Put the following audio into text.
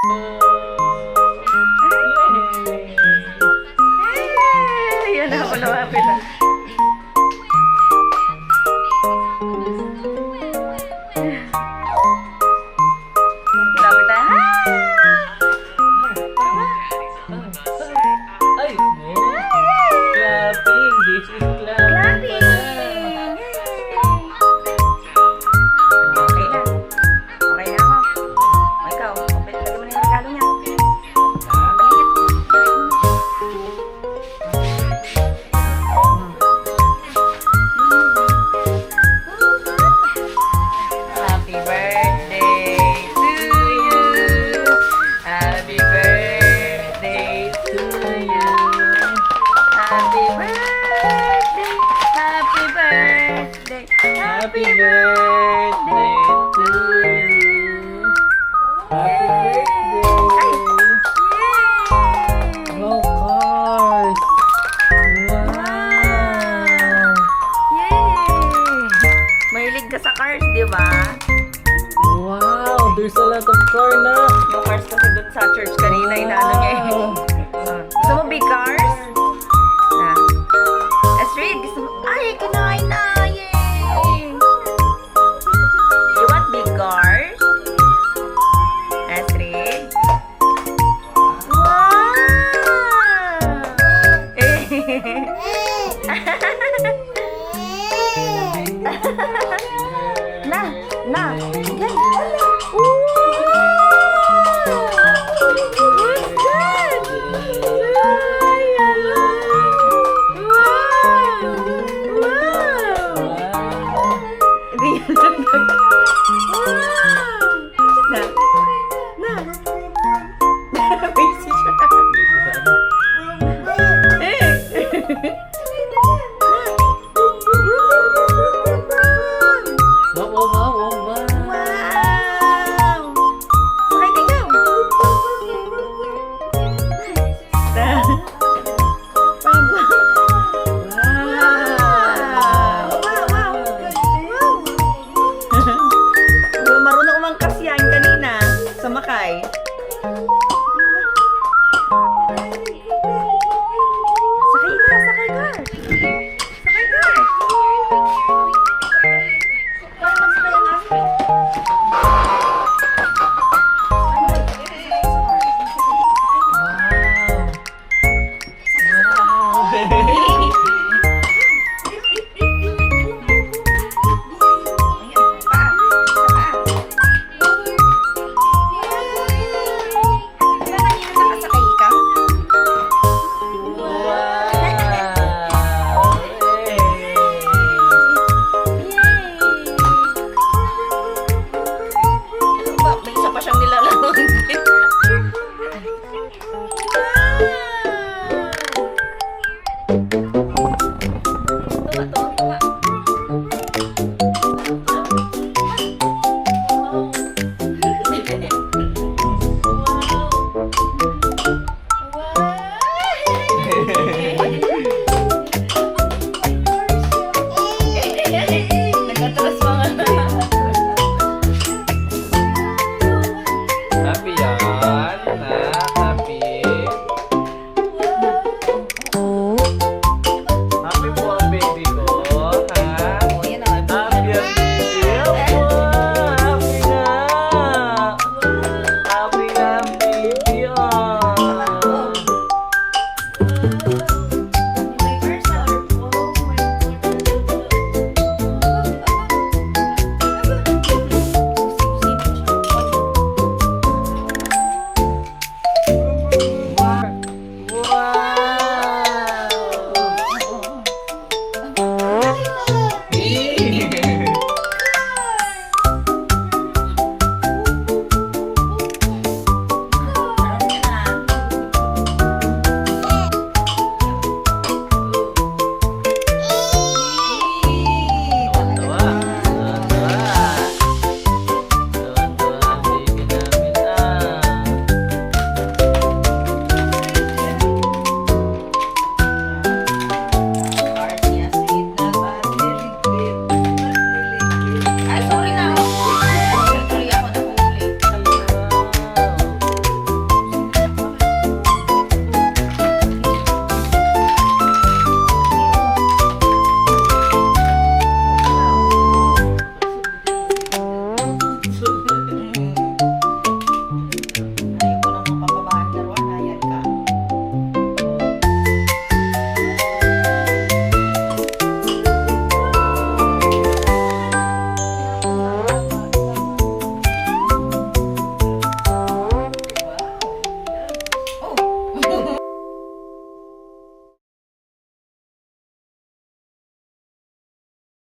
Yan na ako lumapit na. Lapit na. Ay, clapping. This is clapping. Okay na. Okay na ako. O ikaw, lagyan mo na yung regalo niya. Paligid. Happy birthday to you. Happy birthday to you. Happy birthday. Happy birthday. Happy birthday to you. Happy birthday. Yay! Oh, cars. Wow. Yay! Mahilig ka sa cars, di ba? Wow, there's a lot of car na. Yung cars kasi doon sa church kanina, inaano niya eh. Gusto mo big cars? Na. Astrid, gusto mo? Ay, kinain na! Yay! You want big cars? Astrid? Wow! Na! Na! Yan! Wow! What's that? Ay, wow! Wow! Hindi yan lang. Wow! Na! Na! Busy siya. Wow, wow, wow, wow, wow. Wow! Sakay ikaw. Wow! Wow! Marunong umangkas yan kanina sa Makay.